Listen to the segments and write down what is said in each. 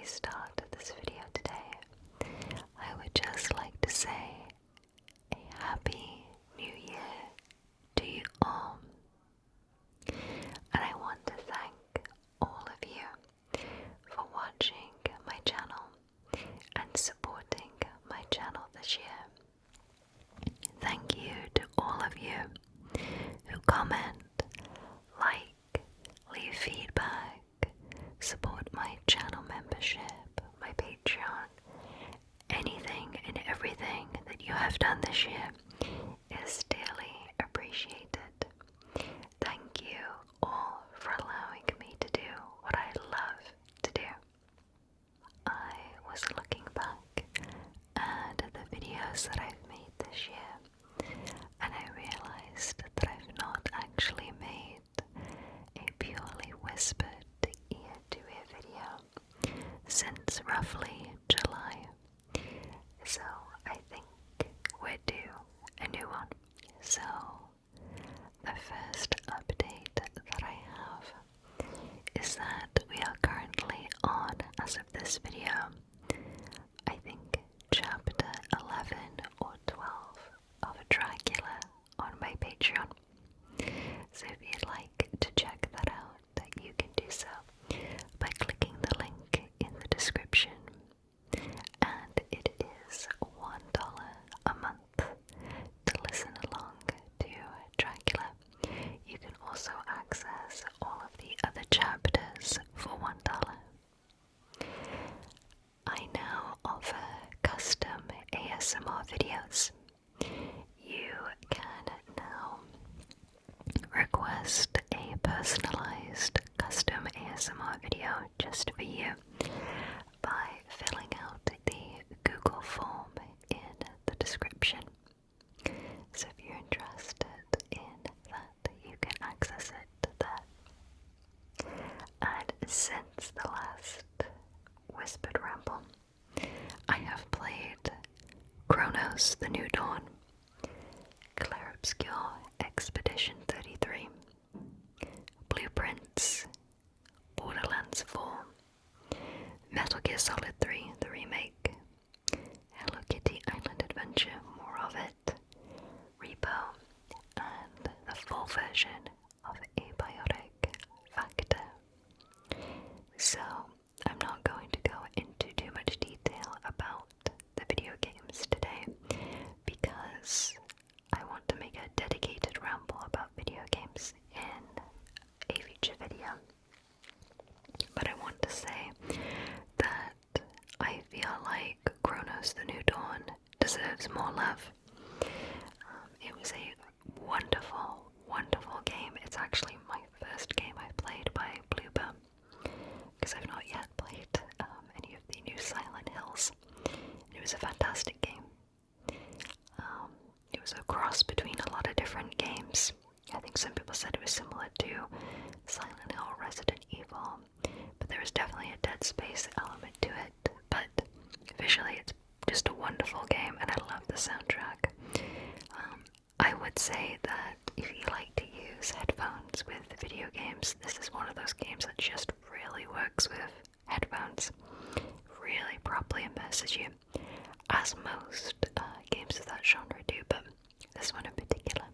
we start this video today, I would just like to say a happy new year to you all. And I want to thank all of you for watching my channel and supporting my channel this year. Thank you to all of you who comment, like, leave feedback, support my channel membership, my Patreon. Anything and everything that you have done this year is dearly appreciated. Thank you all for allowing me to do what I love to do. I was looking back at the videos that I've made this year, and I realized that I've not actually made a purely whispered ear-to-ear video since roughly July. So I think we're due a new one. So the first update that I have is that we are currently on, as of this video, I think chapter 11 or 12 of Dracula on my Patreon. So if you'd like to check that out, you can do so by clicking the link in the description. And it is $1 a month to listen along to Dracula. You can also access all of the other chapters for $1. I now offer custom ASMR videos. You can now request a personalized custom ASMR video just for you by filling out the Google form in the description. So if you're interested in that, you can access it there. And since the last Whispered Ramble, I have played Chronos: The New Dawn, Clair Obscur Expedition 33, Blueprints, Borderlands 4, Metal Gear Solid 3, the remake, Hello Kitty Island Adventure, more of it, Repo, and the full version of Abiotic Factor. So, I'm not going to go into too much detail about the video games today because I want to make a dedicated ramble about video games in a future video. But I want to say that I feel like Chronos: The New Dawn deserves more love. It was a wonderful, wonderful game. It's actually my first game I played by Bluebird, because I've not yet played any of the new Silent Hills. It was a fantastic game. It was a cross between a lot of different games. I think some people said it was similar to Silent Hill, Resident Evil, but there was definitely a Dead Space element to it. But visually, it's just a wonderful game, and I love the soundtrack. I would say that if you like to use headphones with video games, this is one of those games that just really works with headphones. Really properly immerses you, as most games of that genre do, but this one in particular.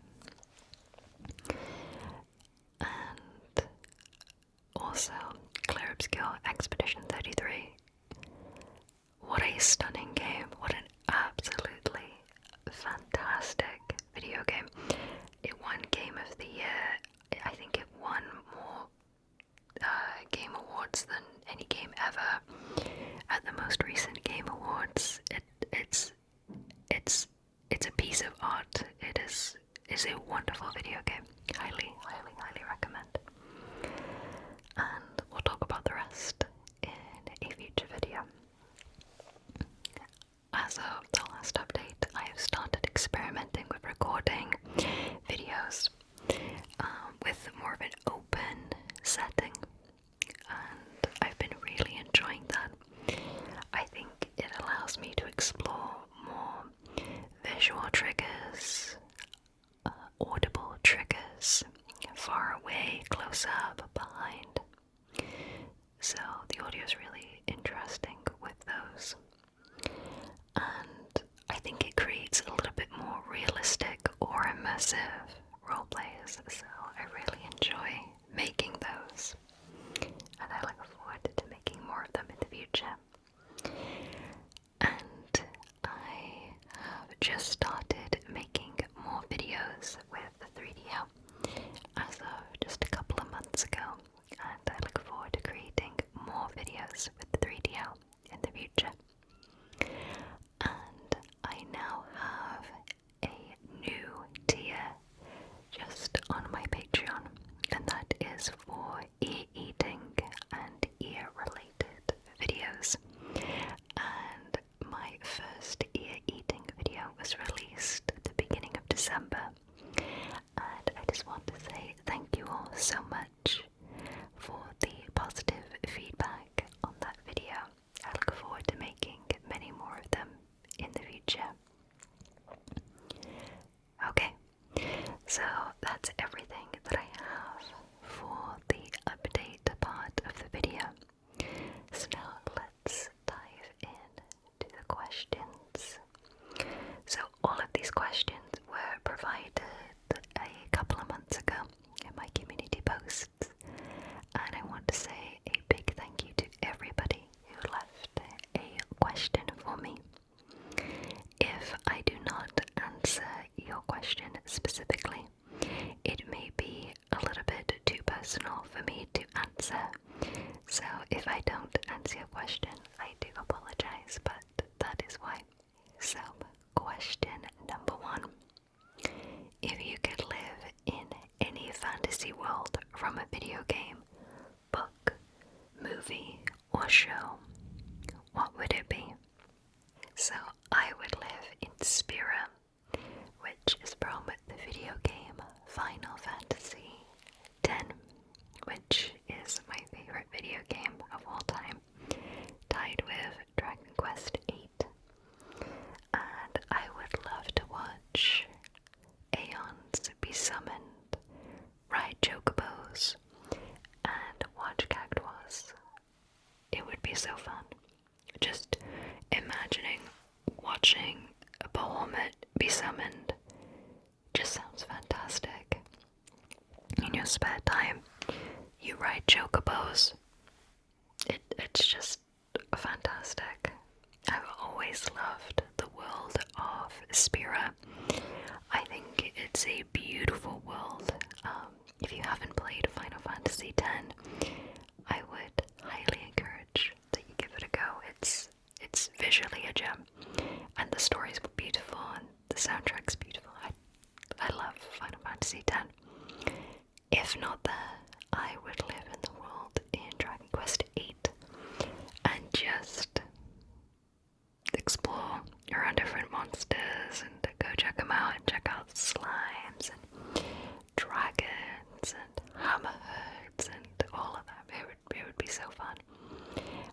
And also, Clair Obscur Expedition 33. What a stunning game. What an absolutely fantastic video game. It won Game of the Year. I think it won more game awards than any game ever at the most recent Game Awards. It's a piece of art. It is a wonderful video game. Highly, highly, highly recommend. And we'll talk about the rest in a future video. As of the last update, I have started experimenting with recording videos with more of an open setting, and I've been really enjoying that. I think it allows me to explore more visual triggers, audible triggers for immersive role plays, so I really enjoy making those, and I look forward to making more of them in the future. And I have just started making more videos with 3DO as of just a couple of months ago, and I look forward to creating more videos with 3DO in the future. And I now have a new tier just on my Patreon, and that is for ear eating and ear related videos. And my first ear eating video was released at the beginning of December, and I just want to say thank you all so much for the positive feedback on that video. I look forward to making many more of them in the future. Okay, so that's everything that I have for the update part of the video. So now let's dive in to the questions. So all of these questions were provided a couple of months ago in my community posts, and I want to say a big thank you to everybody who left a question for me. If I do not answer your question specifically, it may be a little bit too personal for me to answer. So if I don't answer your question, I do apologize, but that is why. So, question number 1. If you could live in any fantasy world from a video game, book, movie, or show, what would it be? So I would live in Spira, which is from the video game Final Fantasy X, which is my favorite video game of all time, tied with Dragon Quest VIII. And I would love to watch Aeons be summoned, ride chocobos, and watch cactuars. It would be so fun. Just imagining watching a Bahamut be summoned just sounds fantastic. In your spare time, you ride chocobos. It's just fantastic. I've always loved the world of Spira. I think it's a beautiful world. If you haven't played Final Fantasy X, I would highly encourage that you give it a go. It's visually a gem, and the stories were beautiful, and the soundtrack's beautiful. I love Final Fantasy X. If not there, I would live in the world in Dragon Quest VIII and just explore around different monsters and go check them out and check out slimes and dragons and hammerheads and all of them. It would be so fun.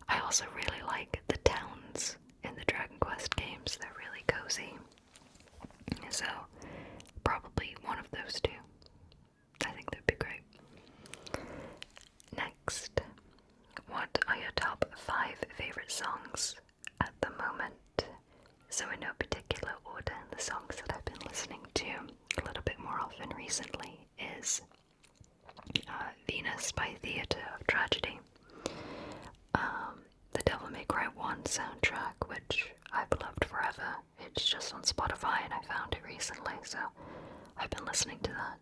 I also really like the towns in the Dragon Quest games. They're really cozy. So probably one of those two. I think that'd be great. Next, what are your top 5 favorite songs at the moment? So in no particular order, the songs that I've been listening to a little bit more often recently is Venus by Theatre of Tragedy, the Devil May Cry 1 soundtrack, which I've loved forever. It's just on Spotify and I found it recently, so I've been listening to that.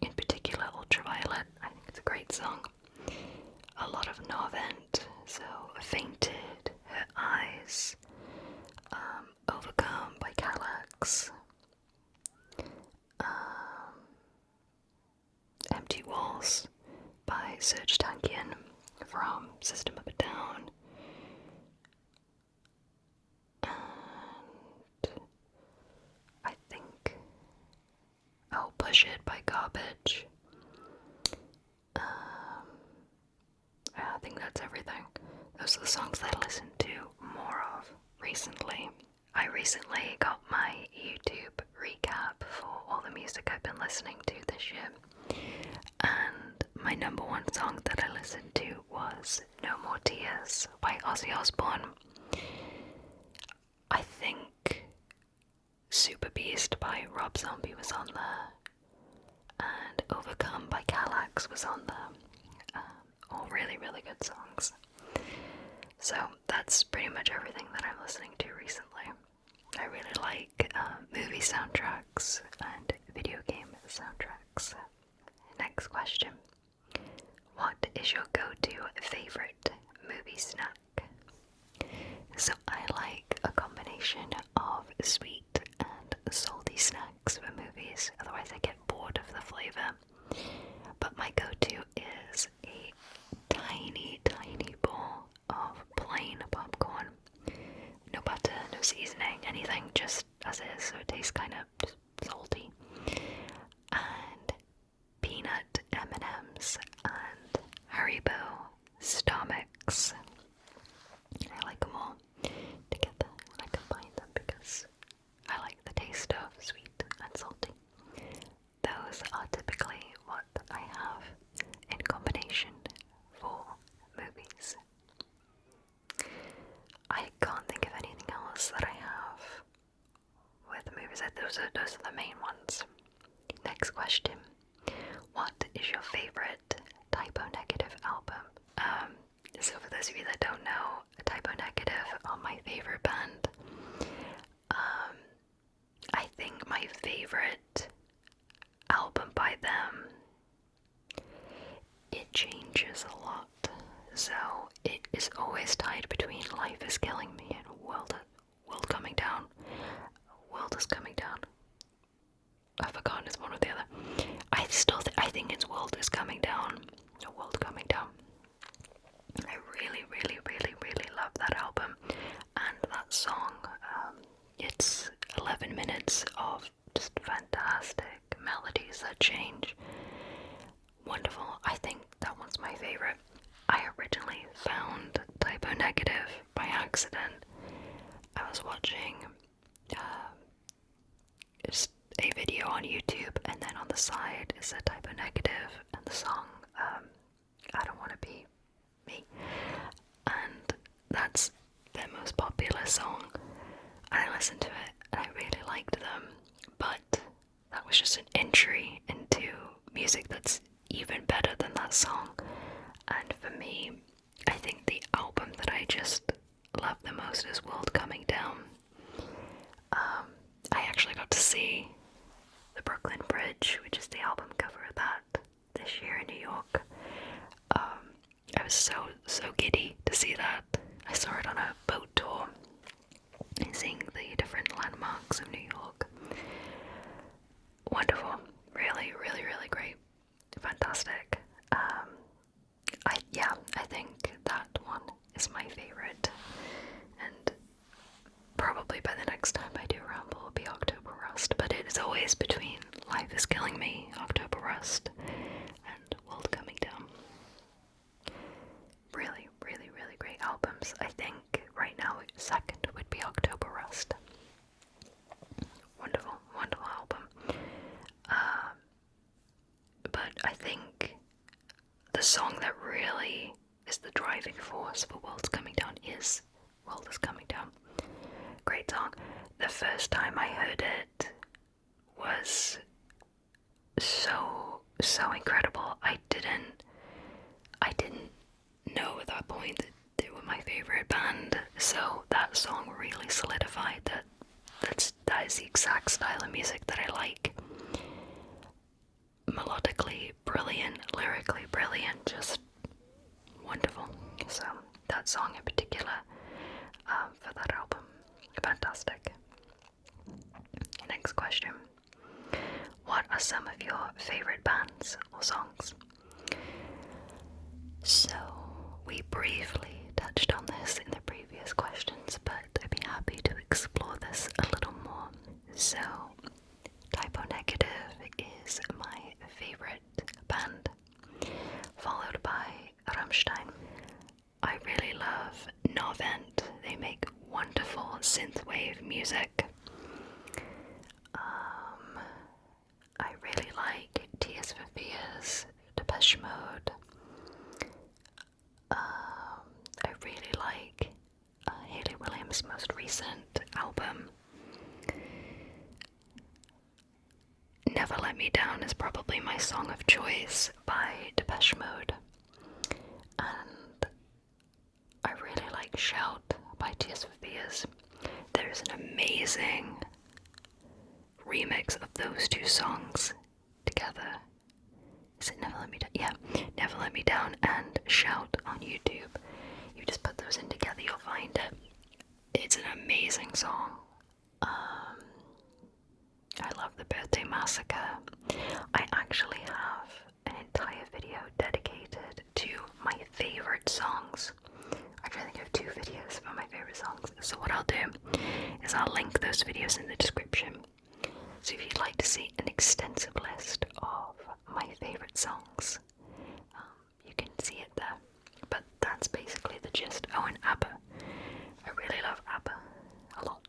In particular, Ultraviolet, I think it's a great song. A lot of Norvent, so Fainted, Her Eyes, Overcome by Calax, Empty Walls by Serge Tankian from System of a Down, and I think Push It by Garbage. I think that's everything. Those are the songs that I listened to more of recently. I recently got my YouTube recap for all the music I've been listening to this year, and my number 1 song that I listened to was No More Tears by Ozzy Osbourne. I think Super Beast by Rob Zombie was on there, and Overcome by Calax was on there. All really, really good songs. So that's pretty much everything that I'm listening to recently. I really like movie soundtracks and video game soundtracks. Next question. What is your go-to favorite movie snack? So I like a combination of sweet and salty snacks for movies, otherwise I get bored of the flavor. But my go-to is a tiny, tiny bowl of plain popcorn. No butter, no seasoning, anything, just as is, so it tastes kind of salty. And peanut M&Ms and Haribo Star Mix. I like them all together when I combine them because I like the taste of sweet and salty. Those are typically what I have in combination for movies. I can't think of anything else that I have with movies. Those are the main ones. Next question. What is your favorite Typo Negative album? So for those of you that don't know, Typo Negative are my favorite band. I think my favorite album by them, it changes a lot. So it is always tied between Life is Killing Me and World Coming Down. World is Coming Down. I've forgotten, it's one or the other. I think it's World is Coming Down. Or World Coming Down. I really, really, really, really love that album. And that song, it's 11 minutes of just fantastic melodies that change. Wonderful. I think that one's my favorite. I originally found Typo Negative by accident. I was watching just a video on YouTube, and then on the side is a Typo Negative and the song I Don't Want to Be Me. And that's their most popular song. And I listened to it and I really liked them, but that was just an entry into music that's even better than that song. And for me, I think the album that I just love the most is World Coming Down. I actually got to see the Brooklyn Bridge, which is the album cover of that, this year in New York. I was so giddy to see that. I saw it on a boat tour, seeing the different landmarks of New York. Wonderful. Really, really, really great. Fantastic. I think that one is my favorite. And probably by the next time I do Ramble will be October Rust, but it is always between Life is Killing Me, October Rust, and World Coming Down. Really, really, really great albums. I think right now second would be October Rust. Wonderful, wonderful album. But I think the song that really is the driving force for World's Coming Down is World is Coming Down. Great song. The first time I heard it was so incredible. I didn't know at that point that they were my favorite band, so that song really solidified that is the exact style of music that I like. Melodically brilliant, lyrically brilliant, just wonderful. So that song in particular, for that album, fantastic. Next question. What are some of your favorite bands or songs? So we briefly touched on this in the previous questions, but I'd be happy to explore this a little more. So Typo Negative is my favorite band, followed by Rammstein. I really love Novent. They make wonderful synthwave music. I really like Tears for Fears, Depeche Mode. I really like Hayley Williams' most recent album. Let Me Down is probably my song of choice by Depeche Mode. And I really like Shout by Tears for Fears. There's an amazing remix of those two songs together. Is it Never Let Me Down? Yeah, Never Let Me Down and Shout on YouTube. You just put those in together, you'll find it. It's an amazing song. I love The Birthday Massacre. I actually have an entire video dedicated to my favorite songs. Actually, I think I have 2 videos about my favorite songs. So what I'll do is I'll link those videos in the description. So if you'd like to see an extensive list of my favorite songs, you can see it there. But that's basically the gist. Oh, and ABBA. I really love ABBA a lot.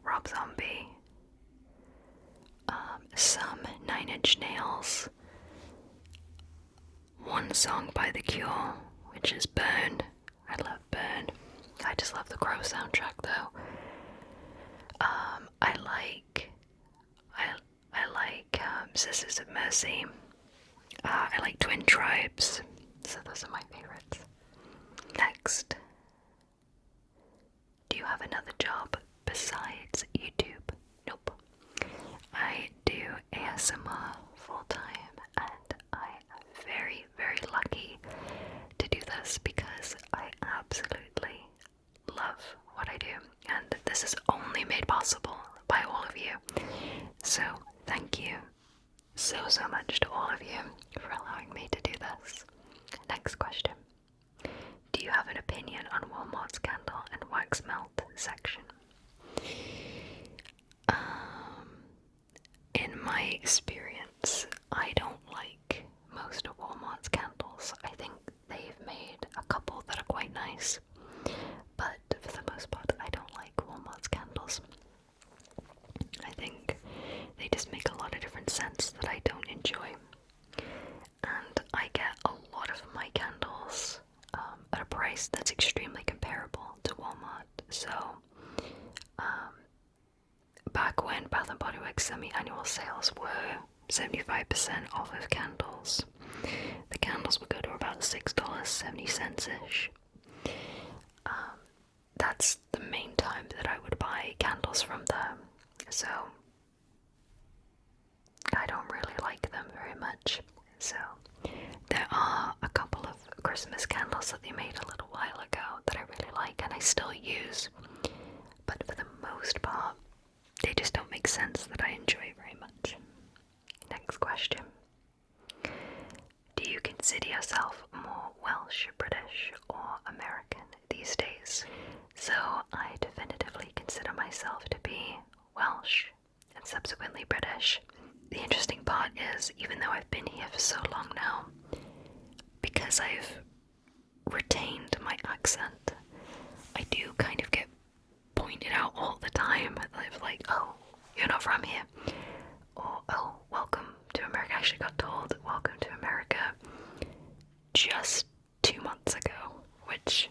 Rob Zombie. Some 9 Inch Nails. One song by The Cure, which is Burn. I love Burn. I just love the Crow soundtrack though. I like Sisters of Mercy. I like Twin Tribes. So those are my favorites. Next. Do you have another job besides YouTube? Nope. I do ASMR full-time, and I am very, very lucky to do this because I absolutely love what I do, and this is only made possible by all of you. So thank you so much to all of you for allowing me to do this. Next question. Do you have an opinion on Walmart's candle and wax melt section? In my experience, I don't like most of Walmart's candles. I think they've made a couple that are quite nice, but for the most part, I don't like Walmart's candles. I think they just make a lot of different scents that I don't enjoy. And I get a lot of my candles at a price that's extremely comparable to Walmart. So, back when Bath & Body Works semi-annual sales were 75% off of candles, the candles would go to about $6.70-ish. That's the main time that I would buy candles from them. So, I don't really like them very much. So, there are a couple of Christmas candles that they made a little while ago that I really like and I still use. But for the most part, they just don't make sense that I enjoy very much. Next question. Do you consider yourself more Welsh, British, or American these days? So I definitively consider myself to be Welsh and subsequently British. The interesting part is, even though I've been here for so long now, because I've retained my accent, I do kind of get pointed out all the time. I'm like, oh, you're not from here. Or, oh, welcome to America. I actually got told, welcome to America just 2 months ago, which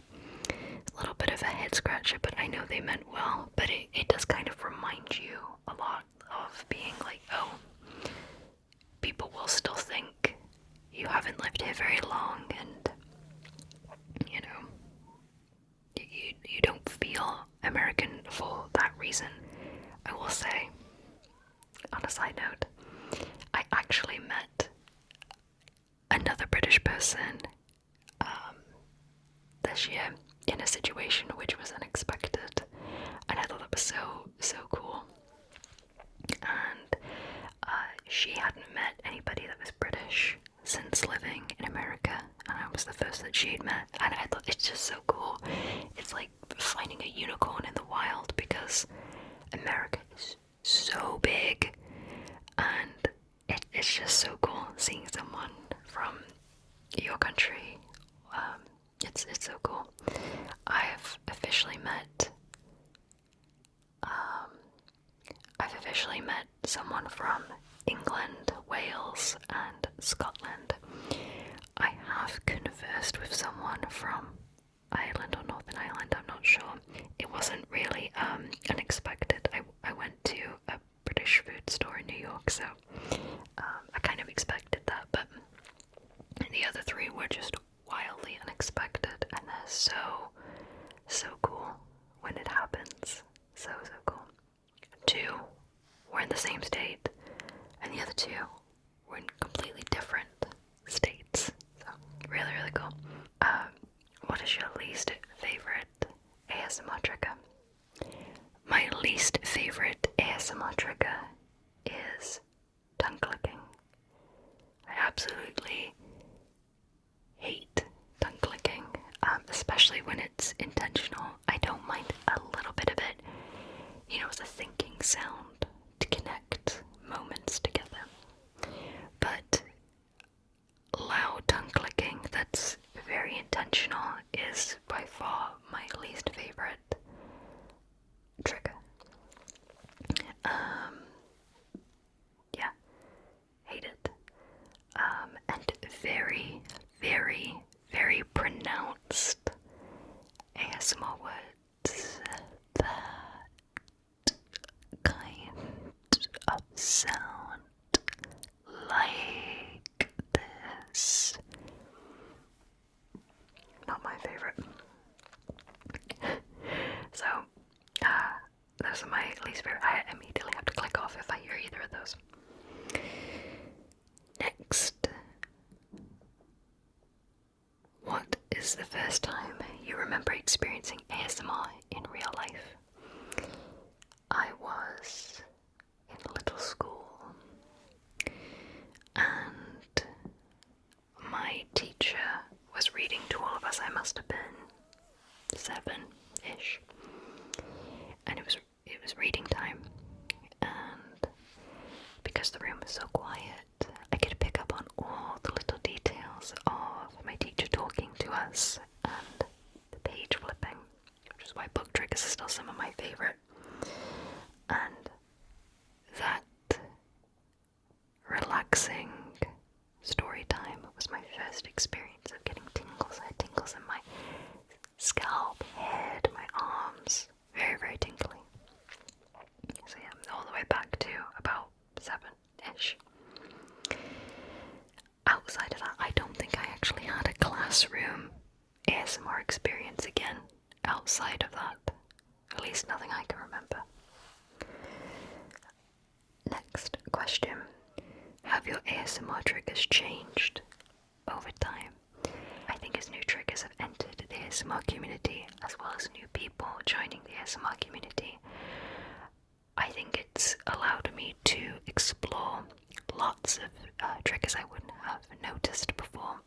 is a little bit of a head scratcher, but I know they meant well. But it does kind of remind you a lot of being like, oh, people will still think you haven't lived here very long, and you know, you don't feel American for that reason. I will say, on a side note, I actually met another British person this year in a situation which was unexpected, and I thought that was so cool. And she hadn't met anybody that was British since living in America, and I was the first that she had met, and I thought it's just so cool. It's like finding a unicorn in the wild, because America is so big, and it's just so cool seeing someone from your country. It's so cool. I've officially met someone from England, Wales, and Scotland. I have conversed with someone from Ireland or Northern Ireland, I'm not sure. It wasn't really unexpected. I went to kind of expected that, but the other three were just wildly unexpected, and they're so cool when it happens. So cool. Two were in the same state, and the other two were in completely different states. So really cool. What is your least favorite ASMR trigger? My least favorite ASMR trigger is tongue clicking. I absolutely hate tongue clicking, especially when it's intentional. I don't mind a little bit of it, as a thinking sound to connect moments together. But loud tongue clicking that's very intentional is by far my least favorite trigger. Yeah, hate it. And very pronounced ASMR words. That kind of sound, like this. Not my favorite. So, those are my least favorite. I immediately have to click off if I hear either of those. Next. What is the first time you remember experiencing ASMR in real life? I was in little school, and my teacher was reading to all of us. I must have been 7-ish, and it was reading time, and because the room was so quiet, I could pick up on all the little details of my teacher talking to us and the page flipping, which is why book triggers are still some of my favorite. And that relaxing story time was my first experience of getting tingles. I had tingles in my scalp, head, my arms, very tingly. So yeah, all the way back to about 7-ish. Outside of that, I don't think I actually had a classroom ASMR experience again outside of that. At least nothing I can remember. Next question. Have your ASMR triggers changed over time? I think as new triggers have entered the ASMR community, as well as new people joining the ASMR community, I think it's allowed me to explore lots of triggers I wouldn't have noticed before.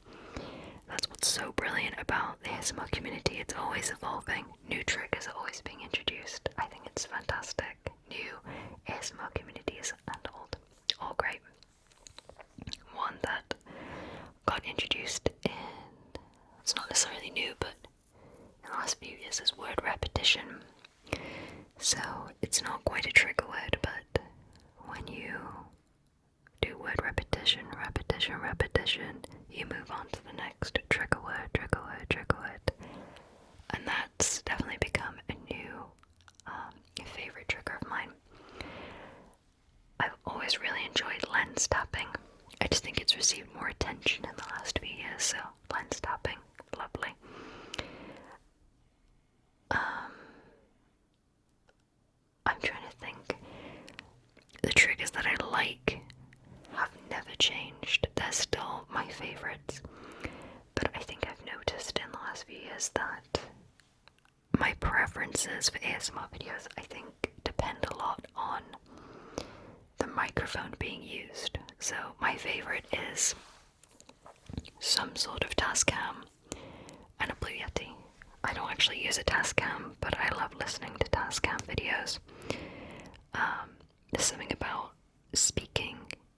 That's what's so brilliant about the ASMR community. It's always evolving. New triggers are always being introduced. I think it's fantastic. New ASMR communities and old. All great. One that got introduced in, it's not necessarily new, but in the last few years, is word repetition. So it's not quite a trigger word, but when you do word repetition, you move on to the next trigger word. And that's definitely become a new favorite trigger of mine. I've always really enjoyed lens tapping. I just think it's received more attention in the last few years, so lens tapping, lovely. I'm trying to think. The triggers that I like have never changed. They're still my favorites. But I think I've noticed in the last few years that my preferences for ASMR videos, I think, depend a lot on the microphone being used. So my favorite is some sort of Tascam and a Blue Yeti. I don't actually use a Tascam, but I love listening to Tascam videos. There's something about speaking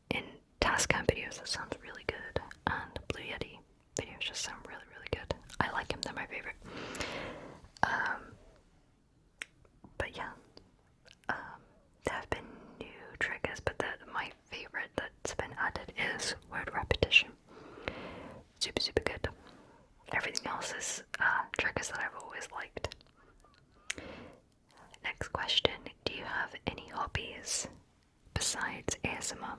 in Tascam videos that sounds really good, and Blue Yeti videos just sound really good. I like them, they're my favorite. But yeah, there have been new triggers, but my favorite that's been added is word repetition. Super good. Everything else is triggers that I've always liked. Next question. Do you have any hobbies besides ASMR?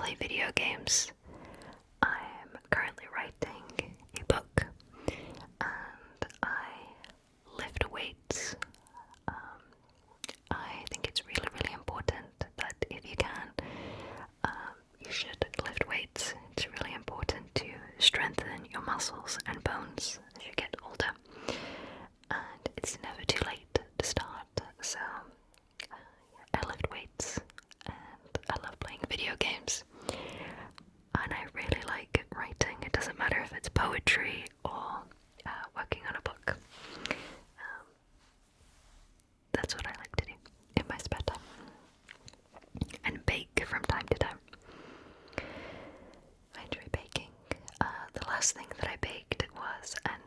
play video games. I'm currently writing a book, and I lift weights. I think it's really, really important that if you can, you should lift weights. It's really important to strengthen your muscles and bones as you get older. And it's never too late to start, so I lift weights and I love playing video games. And I really like writing. It doesn't matter if it's poetry or working on a book. That's what I like to do in my spare time. And bake from time to time. I enjoy baking. The last thing that I baked was an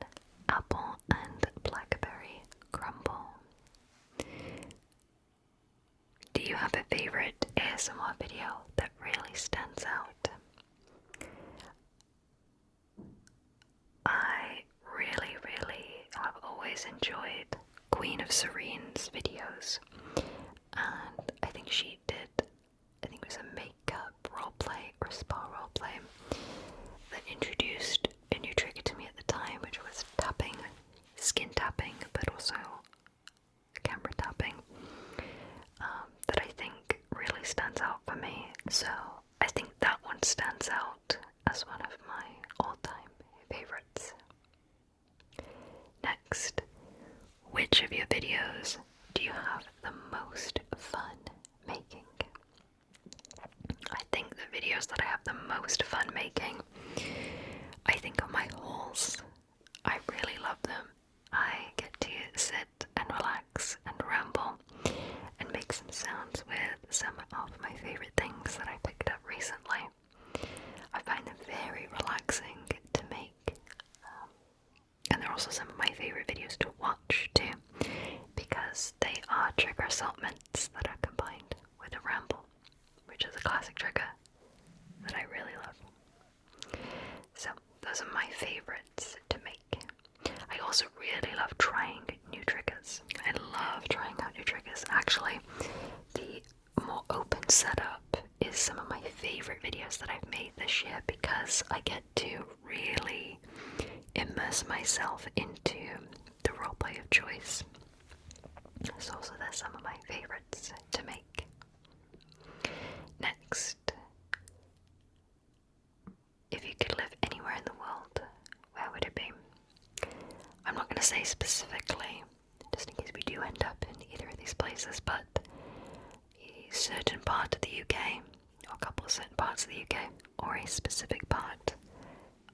apple and blackberry crumble. Do you have a favorite ASMR video that really stands out? I really, really have always enjoyed Queen of Serene's videos, and I think she did, I think it was a makeup roleplay or spa roleplay that introduced a new trigger to me at the time, which was tapping, skin tapping, but also camera tapping, that I think really stands out for me. So I think that one stands out as one of my all-time favorites. Next, which of your videos do you have the most fun making? I think the videos that I have the most fun making, I think are my hauls. I really love them. I get to sit and relax and ramble and make some sounds with some of my favorite things that I picked up recently. I find them very relaxing to make, and they're also some of my favorite videos to watch too, because they are trigger assaultments that are combined with a ramble, which is a classic trigger that I really love. So those are my favorites to make. I also really love trying new triggers. I love trying out new triggers. Actually, the more open setup is some of my favorite videos that I've made this year, because I get to really immerse myself into the roleplay of choice. So also they're some of my favorites to make. Next, if you could live anywhere in the world, where would it be? I'm not going to say specifically, just in case we do end up in either of these places, but a certain part of the UK, or a couple of certain parts of the UK, or a specific part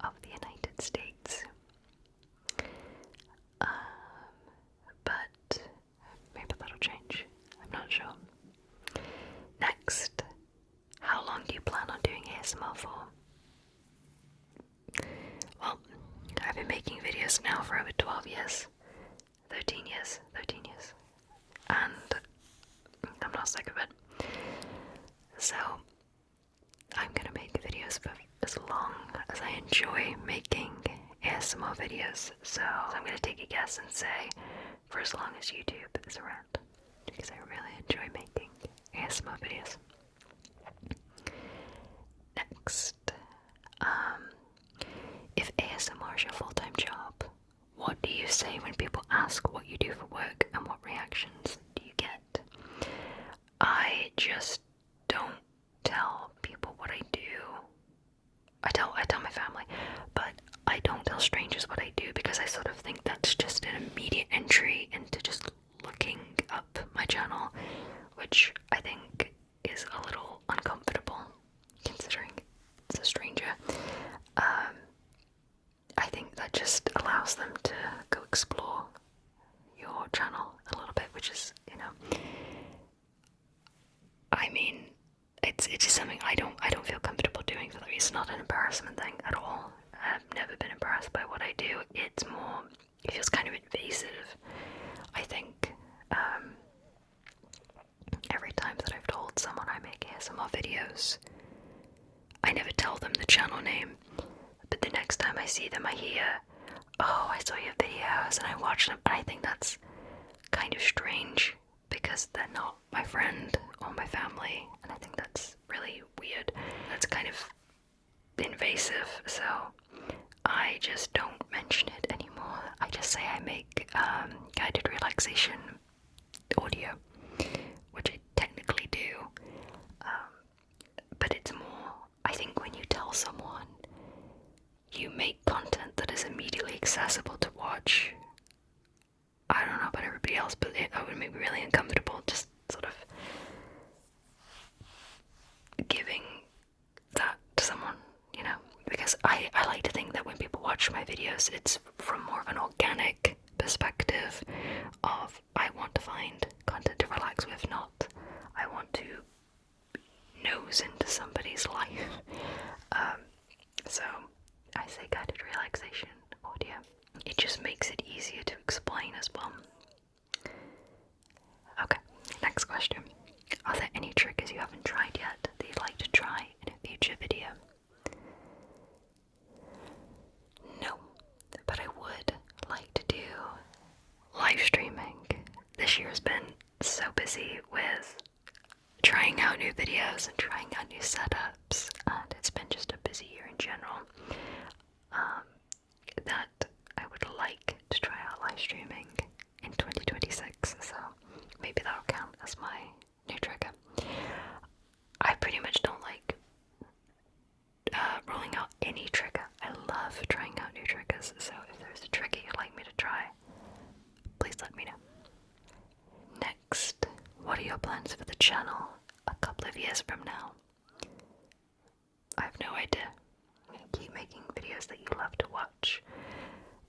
of the United States. But maybe that'll change. I'm not sure. Next, how long do you plan on doing ASMR for? Well, I've been making videos now for over 12 years. 13 years. And I'm not sick of it. So, I'm gonna make videos for as long as I enjoy making ASMR videos. So I'm gonna take a guess and say for as long as YouTube is around, because I really enjoy making ASMR videos. Next, if ASMR is your full-time job, what do you say when people ask what you do for work, and what reactions do you get? I just don't tell people what I do. I tell my family, but I don't tell strangers what I do, because I sort of think that's just an immediate entry into just looking up my channel, which I think is a little uncomfortable considering it's a stranger. I think that just allows them to go explore your channel a little bit, which is, I mean, it's just something I don't feel comfortable doing. For that, it's not an embarrassment thing at all. I've never been embarrassed by what I do. It's more, it feels kind of invasive, I think. Every time that I've told someone I make ASMR videos, I never tell them the channel name, but the next time I see them I hear, oh, I saw your videos and I watched them, and I think that's kind of strange, because they're not my friend or my family, and I think that's really weird. That's kind relaxation audio, which I technically do, but it's more, I think when you tell someone you make content that is immediately accessible to watch, I don't know about everybody else, but it would make me really uncomfortable just sort of giving that to someone, you know, because I like to think that when people watch my videos, it's from more of an organic perspective of I want to find content to relax with, not I want to nose into somebody's life. So I say guided relaxation audio. It just makes it easier to explain as well. Okay, next question. Are there any triggers you haven't tried yet that you'd like to try in a future video? No, but I would like to do live streaming. This year has been so busy with trying out new videos and trying out new setups, and it's been just a busy year in general, that I would like to try out live streaming in 2026, so maybe that'll count as my new trigger. I pretty much don't like rolling out any trigger. I love trying out new triggers, so if there's a trigger you'd like me to try, please let me know. Next, what are your plans for the channel a couple of years from now? I have no idea. I'm gonna keep making videos that you love to watch.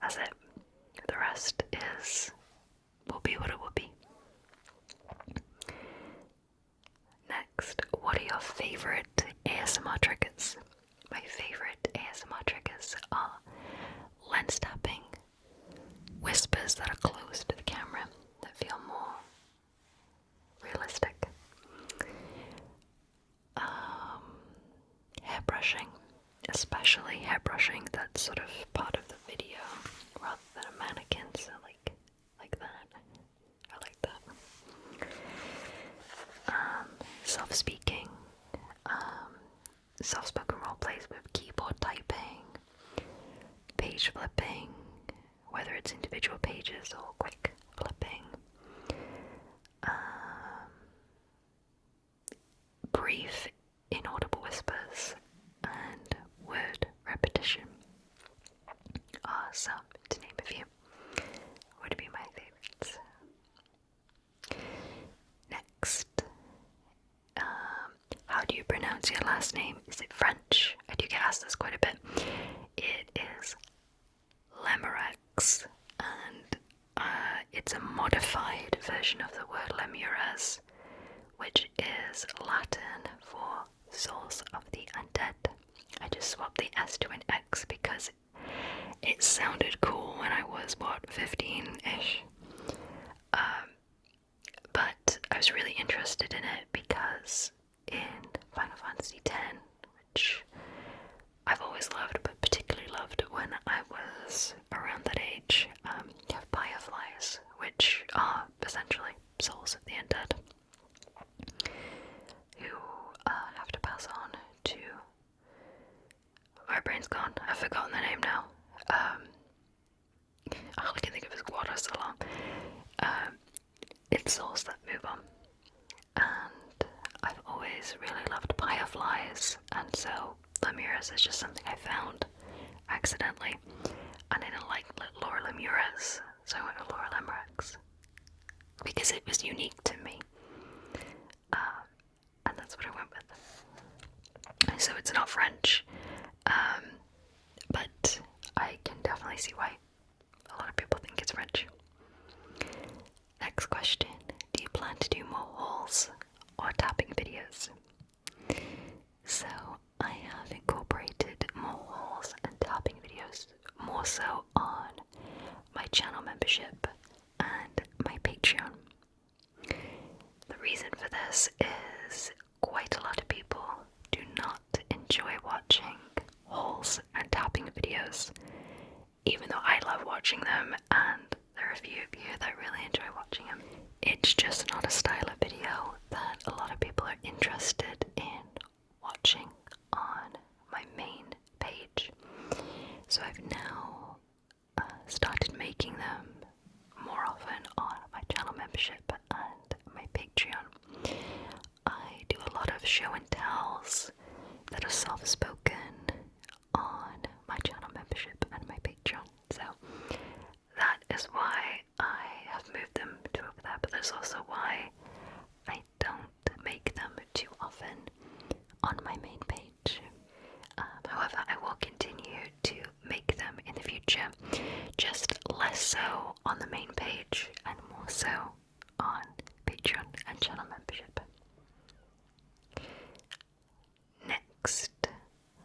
That's it. The rest will be what it will be. Next, what are your favorite ASMR triggers? My favorite ASMR triggers are lens tapping, whispers that are close to the camera that feel more realistic, hair brushing, especially hair brushing that's sort of part of the video rather than a mannequin, so like that. I like that. Self-speaking, soft-spoken role plays with keyboard typing, page flipping, whether it's individual pages or quick flipping, brief inaudible whispers, and word repetition are some, to name a few, would be my favorites. Next, how do you pronounce your last name? Is it French? I do get asked this quite a bit. It is Lemurex, and it's a modified version of the word Lemures, which is Latin for souls of the undead. I just swapped the S to an X because it sounded cool when I was, 15-ish? But I was really interested in it because in Final Fantasy X, which I've always loved, but particularly loved when I was around that age, you have fireflies, which are essentially souls of the undead, who have to pass on to... My brain's gone, I've forgotten the name now. All I can think of is Guara Salam. It's souls that move on. And I've always really loved fireflies, and so Lemures is just something I found accidentally. And I didn't like Laura Lemures, so I went with Laura Lemurex because it was unique to me. And that's what I went with. So it's not French, but I can definitely see why a lot of people think it's French. Next question. Do you plan to do more hauls or tapping videos? So I have incorporated more hauls and tapping videos more so on my channel membership and my Patreon. The reason for this is quite a lot of people do not enjoy watching hauls and tapping videos, even though I love watching them, and there are a few of you that really enjoy watching them. It's just not a style of video that a lot of people are interested in watching on my main page. So I've now started making them more often on my membership and my Patreon. I do a lot of show and tells that are soft-spoken on my channel membership and my Patreon. So that is why I have moved them to over there, but that's also why I don't make them too often on my main page. However, I will continue to make them in the future, just less so on the main page and more so on Patreon and channel membership. Next,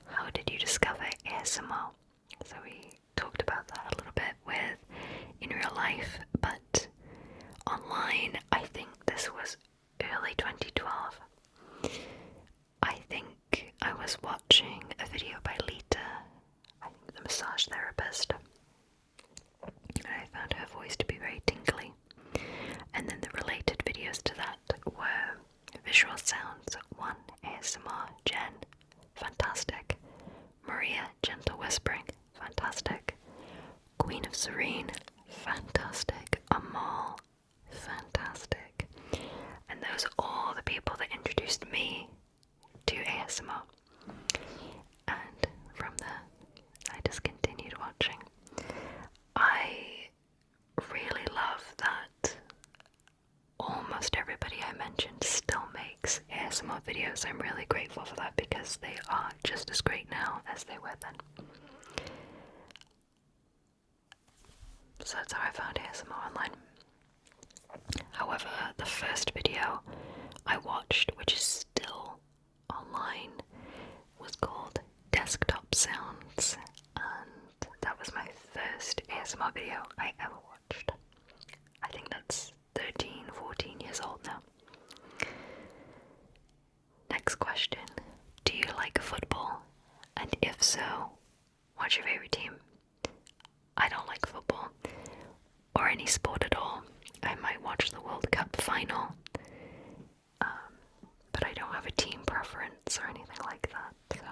how did you discover ASMR? So we talked about that a little bit with in real life, but online, I think this was early 2012. I think I was watching a video by Lita, I think the massage therapist, and I found her voice to be very tinkly. And then the related videos to that were visual sounds. One, ASMR, Jen, fantastic. Maria, gentle whispering, fantastic. Queen of Serene, fantastic. Amal, fantastic. And those are all the people that introduced me to ASMR. And from there, I just continued watching. I really love that almost everybody I mentioned still makes ASMR videos. I'm really grateful for that because they are just as great now as they were then. So that's how I found ASMR online. However, the first video I watched, which is still online, was called Desktop Sounds, and that was my first ASMR video I ever watched. I think that's 13, 14 years old now. Next question. Do you like football? And if so, what's your favorite team? I don't like football, or any sport at all. I might watch the World Cup final, but I don't have a team preference or anything like that, so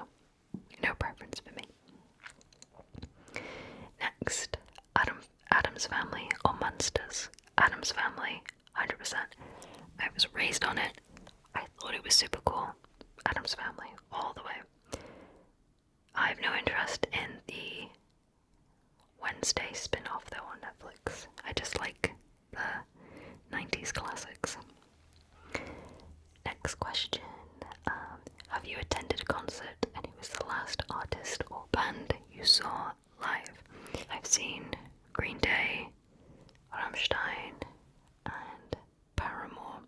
no preference for me. Next, Addams Family or Munsters? Addams Family, 100%. I was raised on it. I thought it was super cool. Addams Family, all the way. I have no interest in the Wednesday spin-off though on Netflix. I just like the 90s classics. Next question. Have you attended a concert and who was the last artist or band you saw live? I've seen Green Day, Rammstein, and Paramore.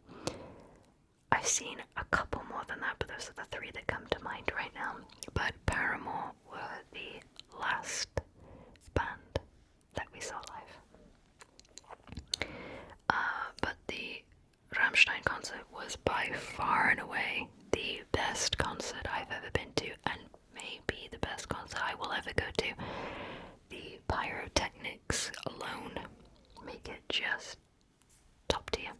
I've seen a couple more than that, but those are the three that come to mind right now. But Paramore were the last band that we saw live. But the Rammstein concert was by far and away the best concert I've ever been to, and maybe the best concert I will ever go to. The pyrotechnics alone make it just top tier.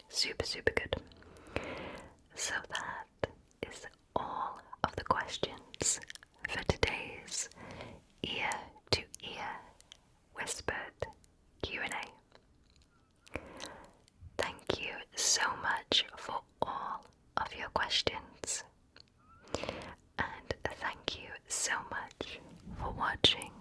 Super, super good. So that is all of the questions for today's ear to ear whispered Q&A. Thank you so much for all of your questions, and thank you so much for watching